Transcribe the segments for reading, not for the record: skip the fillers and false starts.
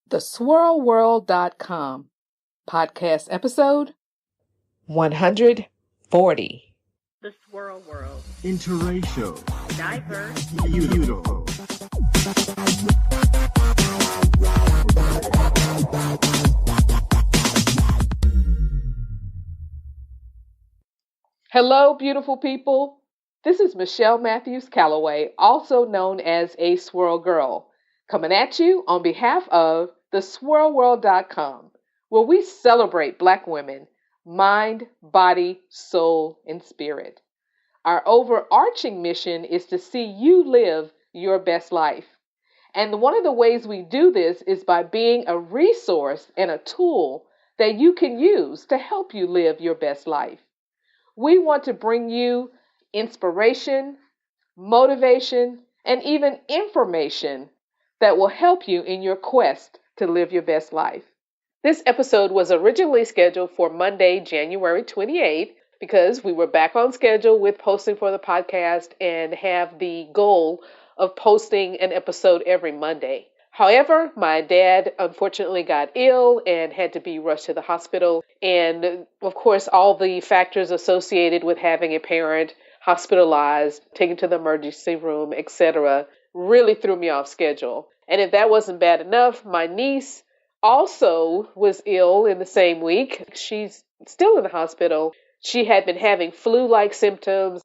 theswirlworld.com podcast episode 140. The Swirl World. Interracial. Diverse. Beautiful. Hello, beautiful people. This is Michelle Matthews-Calloway, also known as a Swirl Girl, coming at you on behalf of theswirlworld.com, where we celebrate Black women, mind, body, soul, and spirit. Our overarching mission is to see you live your best life. And one of the ways we do this is by being a resource and a tool that you can use to help you live your best life. We want to bring you inspiration, motivation, and even information that will help you in your quest to live your best life. This episode was originally scheduled for Monday, January 28th, because we were back on schedule with posting for the podcast and have the goal of posting an episode every Monday. However, my dad unfortunately got ill and had to be rushed to the hospital. And of course, all the factors associated with having a parent hospitalized, taken to the emergency room, etc., really threw me off schedule. And if that wasn't bad enough, my niece also was ill in the same week. She's still in the hospital. She had been having flu-like symptoms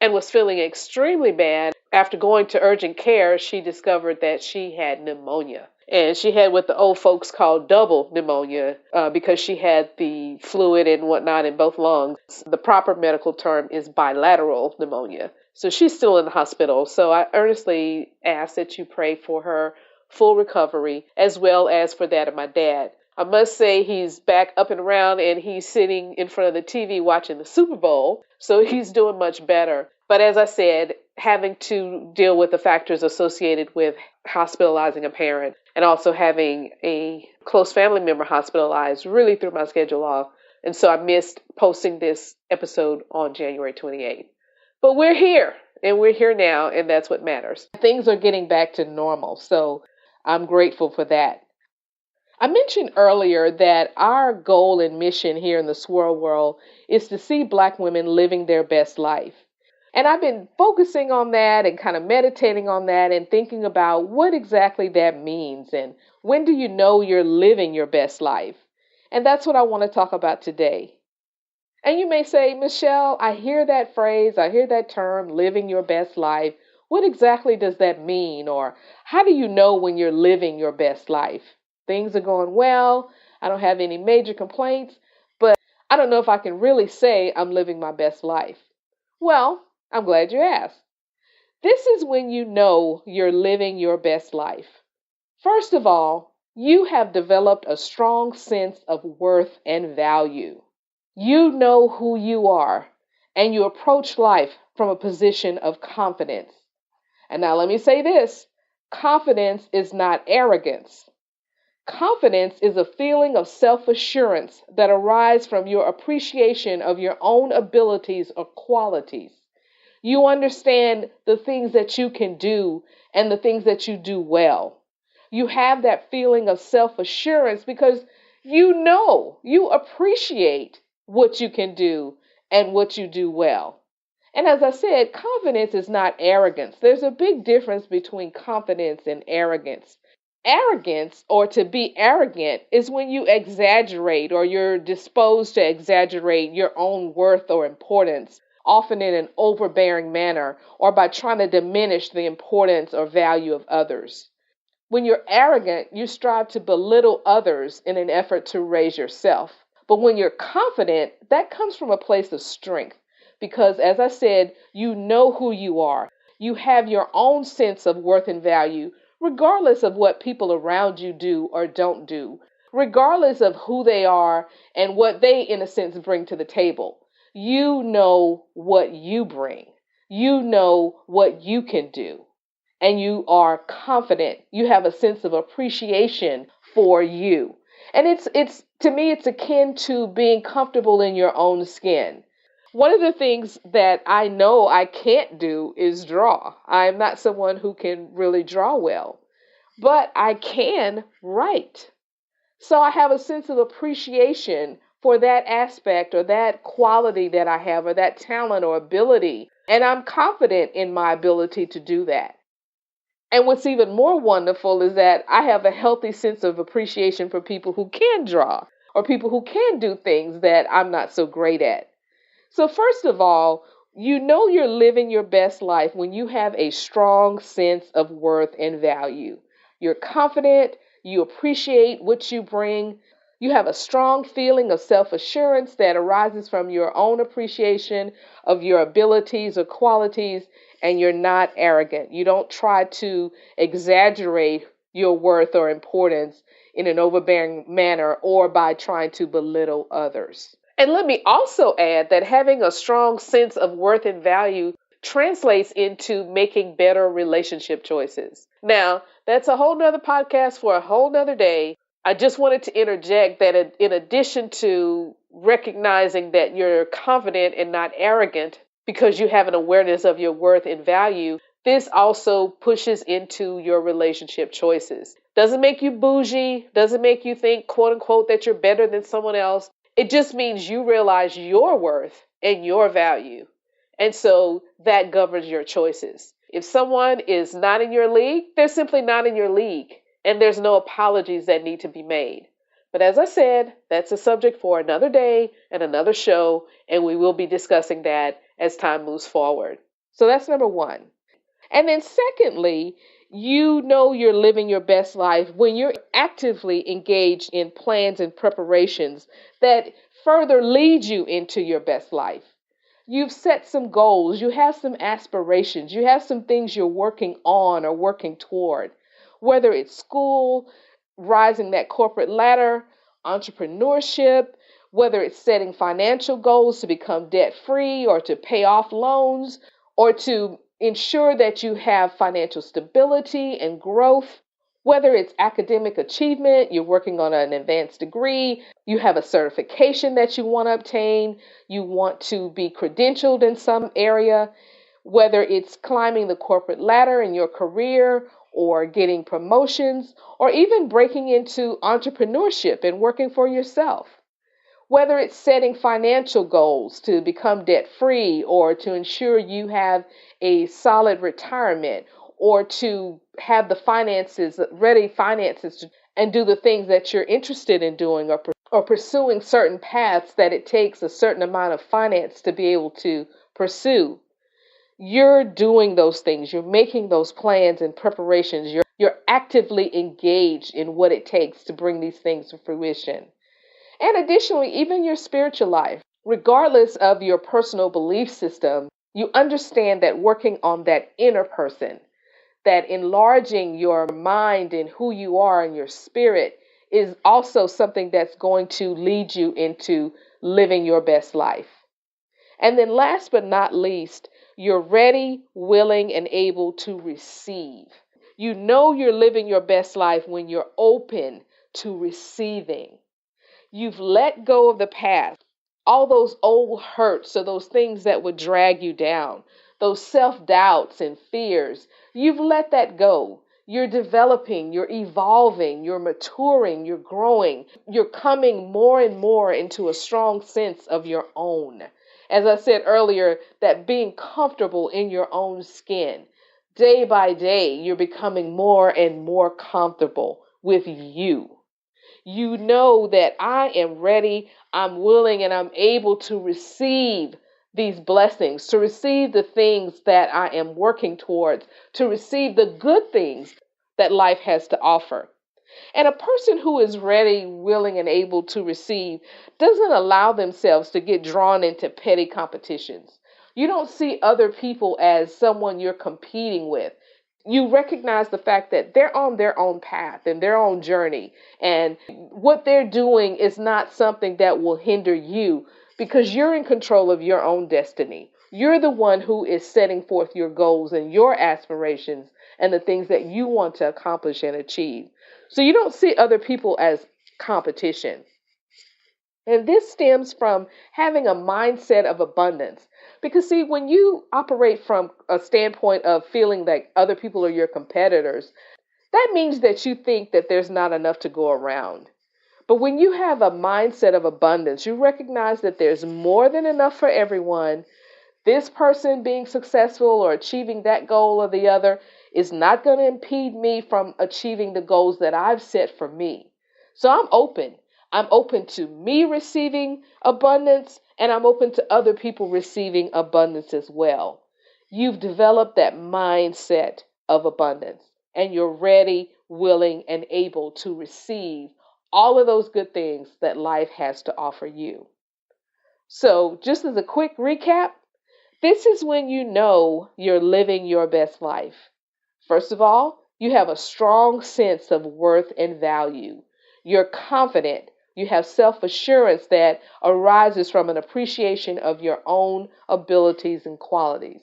and was feeling extremely bad. After going to urgent care, she discovered that she had pneumonia. And she had what the old folks call double pneumonia because she had the fluid and whatnot in both lungs. The proper medical term is bilateral pneumonia. So she's still in the hospital. So I earnestly ask that you pray for her full recovery, as well as for that of my dad. I must say he's back up and around, and he's sitting in front of the TV watching the Super Bowl, so he's doing much better. But as I said, having to deal with the factors associated with hospitalizing a parent and also having a close family member hospitalized really threw my schedule off. And so I missed posting this episode on January 28th. But we're here, and we're here now, and that's what matters. Things are getting back to normal, so I'm grateful for that. I mentioned earlier that our goal and mission here in the Swirl World is to see Black women living their best life. And I've been focusing on that and kind of meditating on that and thinking about what exactly that means and when do you know you're living your best life? And that's what I want to talk about today. And you may say, Michelle, I hear that phrase, I hear that term, living your best life. What exactly does that mean? Or how do you know when you're living your best life? Things are going well. I don't have any major complaints, but I don't know if I can really say I'm living my best life. Well, I'm glad you asked. This is when you know you're living your best life. First of all, you have developed a strong sense of worth and value. You know who you are, and you approach life from a position of confidence. And now let me say this, confidence is not arrogance. Confidence is a feeling of self-assurance that arises from your appreciation of your own abilities or qualities. You understand the things that you can do and the things that you do well. You have that feeling of self-assurance because you appreciate what you can do and what you do well. And as I said, confidence is not arrogance. There's a big difference between confidence and arrogance. Arrogance, or to be arrogant, is when you exaggerate or you're disposed to exaggerate your own worth or importance, often in an overbearing manner or by trying to diminish the importance or value of others. When you're arrogant, you strive to belittle others in an effort to raise yourself. But when you're confident, that comes from a place of strength because, as I said, you know who you are. You have your own sense of worth and value, regardless of what people around you do or don't do, regardless of who they are and what they, in a sense, bring to the table. You know what you bring. You know what you can do. And you are confident. You have a sense of appreciation for you. And it's to me, it's akin to being comfortable in your own skin. One of the things that I know I can't do is draw. I'm not someone who can really draw well. but I can write. So I have a sense of appreciation for that aspect or that quality that I have or that talent or ability. And I'm confident in my ability to do that. And what's even more wonderful is that I have a healthy sense of appreciation for people who can draw or people who can do things that I'm not so great at. So, first of all, you know you're living your best life when you have a strong sense of worth and value. You're confident, you appreciate what you bring, you have a strong feeling of self assurance that arises from your own appreciation of your abilities or qualities, and you're not arrogant. You don't try to exaggerate your worth or importance in an overbearing manner or by trying to belittle others. And let me also add that having a strong sense of worth and value translates into making better relationship choices. Now, that's a whole nother podcast for a whole nother day. I just wanted to interject that in addition to recognizing that you're confident and not arrogant because you have an awareness of your worth and value, this also pushes into your relationship choices. Doesn't make you bougie, doesn't make you think, quote unquote, that you're better than someone else. It just means you realize your worth and your value. And so that governs your choices. If someone is not in your league, they're simply not in your league. And there's no apologies that need to be made. But as I said, that's a subject for another day and another show, and we will be discussing that as time moves forward. So that's number one. And then secondly, you know you're living your best life when you're actively engaged in plans and preparations that further lead you into your best life. You've set some goals, you have some aspirations, you have some things you're working on or working toward, whether it's school, rising that corporate ladder, entrepreneurship, whether it's setting financial goals to become debt free or to pay off loans or to ensure that you have financial stability and growth. Whether it's academic achievement, you're working on an advanced degree, you have a certification that you want to obtain, you want to be credentialed in some area, whether it's climbing the corporate ladder in your career or getting promotions, or even breaking into entrepreneurship and working for yourself. Whether it's setting financial goals to become debt free or to ensure you have a solid retirement or to have the finances, ready finances, and do the things that you're interested in doing or pursuing certain paths that it takes a certain amount of finance to be able to pursue. You're doing those things. You're making those plans and preparations. You're actively engaged in what it takes to bring these things to fruition. And additionally, even your spiritual life, regardless of your personal belief system, you understand that working on that inner person, that enlarging your mind and who you are and your spirit is also something that's going to lead you into living your best life. And then last but not least, you're ready, willing, and able to receive. You know you're living your best life when you're open to receiving. You've let go of the past, all those old hurts or those things that would drag you down, those self doubts and fears. You've let that go. You're developing, you're evolving, you're maturing, you're growing. You're coming more and more into a strong sense of your own. As I said earlier, that being comfortable in your own skin. Day by day, you're becoming more and more comfortable with you. You know that I am ready, I'm willing, and I'm able to receive these blessings, to receive the things that I am working towards, to receive the good things that life has to offer. And a person who is ready, willing, and able to receive doesn't allow themselves to get drawn into petty competitions. You don't see other people as someone you're competing with. You recognize the fact that they're on their own path and their own journey. And what they're doing is not something that will hinder you because you're in control of your own destiny. You're the one who is setting forth your goals and your aspirations and the things that you want to accomplish and achieve. So you don't see other people as competition. And this stems from having a mindset of abundance. Because, see, when you operate from a standpoint of feeling like other people are your competitors, That means that you think that there's not enough to go around. But when you have a mindset of abundance, you recognize that there's more than enough for everyone. This person being successful or achieving that goal or the other is not going to impede me from achieving the goals that I've set for me. So I'm open. I'm open to me receiving abundance, and I'm open to other people receiving abundance as well. You've developed that mindset of abundance, and you're ready, willing, and able to receive all of those good things that life has to offer you. So, just as a quick recap, this is when you know you're living your best life. First of all, you have a strong sense of worth and value. You're confident. You have self assurance that arises from an appreciation of your own abilities and qualities.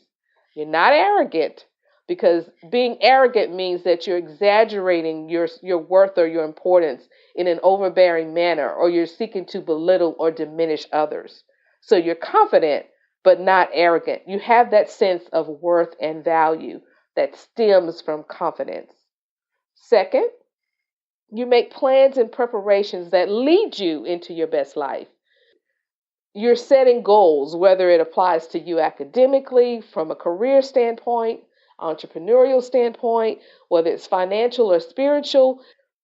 You're not arrogant, because being arrogant means that you're exaggerating your worth or your importance in an overbearing manner, or you're seeking to belittle or diminish others. So you're confident but not arrogant. You have that sense of worth and value that stems from confidence. Second, you make plans and preparations that lead you into your best life. You're setting goals, whether it applies to you academically, from a career standpoint, entrepreneurial standpoint, whether it's financial or spiritual.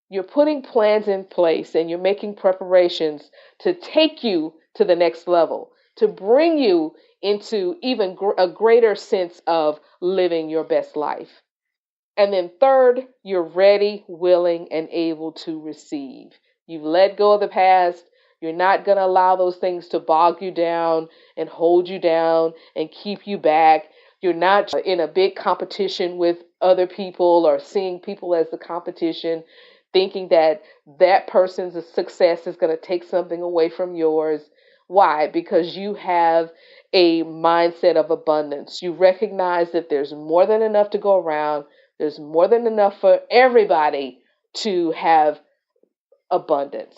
You're putting plans in place and you're making preparations to take you to the next level, to bring you into even a greater sense of living your best life. And then third, you're ready, willing, and able to receive. You've let go of the past. You're not going to allow those things to bog you down and hold you down and keep you back. You're not in a big competition with other people or seeing people as the competition, thinking that that person's success is going to take something away from yours. Why? Because you have a mindset of abundance. You recognize that there's more than enough to go around. There's more than enough for everybody to have abundance.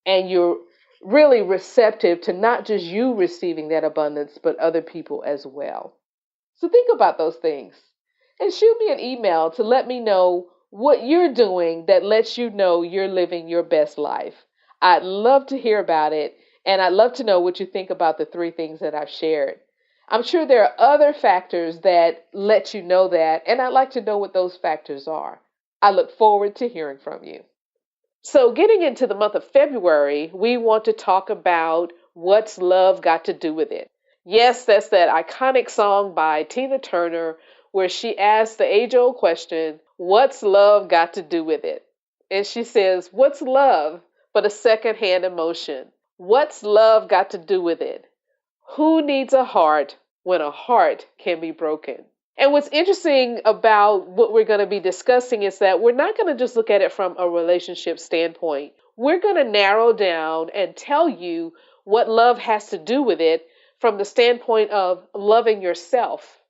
And you're really receptive to not just you receiving that abundance, but other people as well. So think about those things and shoot me an email to let me know what you're doing that lets you know you're living your best life. I'd love to hear about it, and I'd love to know what you think about the three things that I've shared. I'm sure there are other factors that let you know that, and I'd like to know what those factors are. I look forward to hearing from you. So, getting into the month of February, we want to talk about what's love got to do with it. Yes, that's that iconic song by Tina Turner where she asks the age old question, what's love got to do with it? And she says, what's love but a secondhand emotion? What's love got to do with it? Who needs a heart when a heart can be broken? And what's interesting about what we're going to be discussing is that we're not going to just look at it from a relationship standpoint. We're going to narrow down and tell you what love has to do with it from the standpoint of loving yourself,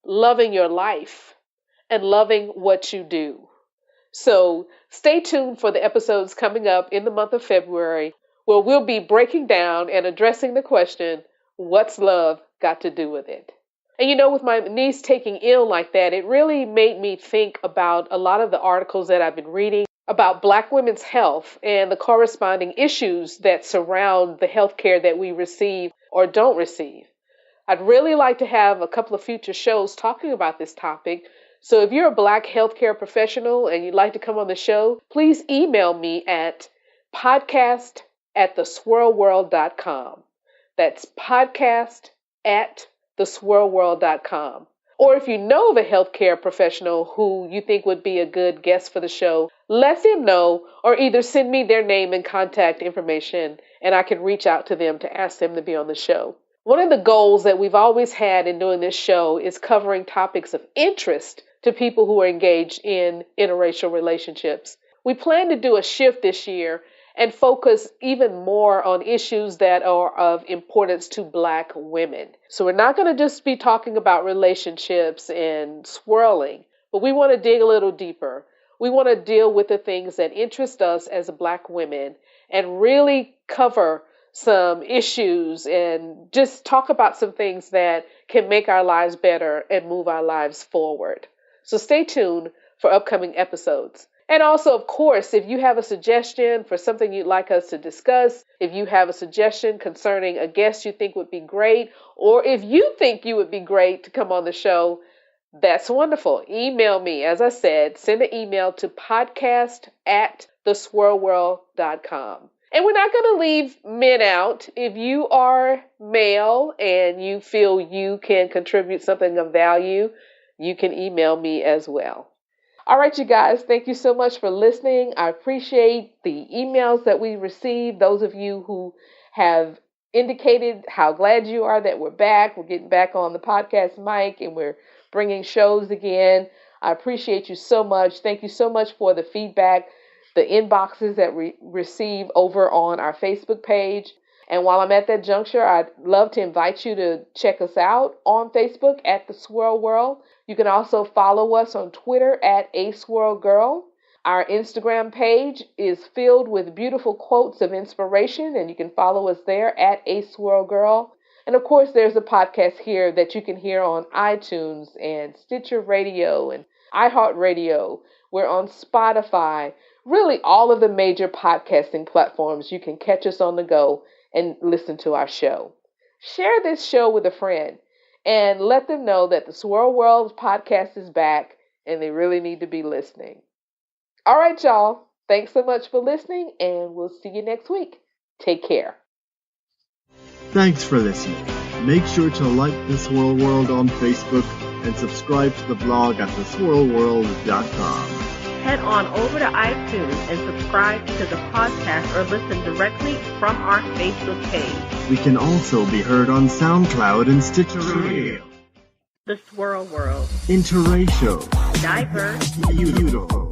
loving your life, and loving what you do. So stay tuned for the episodes coming up in the month of February, where we'll be breaking down and addressing the question, what's love got to do with it? And with my niece taking ill like that, it really made me think about a lot of the articles that I've been reading about Black women's health and the corresponding issues that surround the health care that we receive or don't receive. I'd really like to have a couple of future shows talking about this topic. So if you're a Black healthcare professional and you'd like to come on the show, please email me at podcast@theswirlworld.com. That's podcast@theswirlworld.com. Or if you know of a healthcare professional who you think would be a good guest for the show, let them know, or either send me their name and contact information and I can reach out to them to ask them to be on the show. One of the goals that we've always had in doing this show is covering topics of interest to people who are engaged in interracial relationships. We plan to do a shift this year and focus even more on issues that are of importance to Black women. So we're not going to just be talking about relationships and swirling, but we want to dig a little deeper. We want to deal with the things that interest us as Black women and really cover some issues and just talk about some things that can make our lives better and move our lives forward. So stay tuned for upcoming episodes. And also, of course, if you have a suggestion for something you'd like us to discuss, if you have a suggestion concerning a guest you think would be great, or if you think you would be great to come on the show, that's wonderful. Email me. As I said, send an email to podcast@theswirlworld.com. And we're not going to leave men out. If you are male and you feel you can contribute something of value, you can email me as well. All right, you guys, thank you so much for listening. I appreciate the emails that we received. Those of you who have indicated how glad you are that we're back. We're getting back on the podcast mic and we're bringing shows again. I appreciate you so much. Thank you so much for the feedback, the inboxes that we receive over on our Facebook page. And while I'm at that juncture, I'd love to invite you to check us out on Facebook at The Swirl World. You can also follow us on Twitter at @ASwirlGirl. Our Instagram page is filled with beautiful quotes of inspiration, and you can follow us there at @ASwirlGirl. And of course, there's a podcast here that you can hear on iTunes and Stitcher Radio and iHeartRadio. We're on Spotify, really all of the major podcasting platforms. You can catch us on the go and listen to our show. Share this show with a friend and let them know that the Swirl World podcast is back and they really need to be listening. All right, y'all. Thanks so much for listening, and we'll see you next week. Take care. Thanks for listening. Make sure to like The Swirl World on Facebook and subscribe to the blog at theswirlworld.com. Head on over to iTunes and subscribe to the podcast or listen directly from our Facebook page. We can also be heard on SoundCloud and Stitcher Radio. The Swirl World. Interracial. Diverse. Beautiful.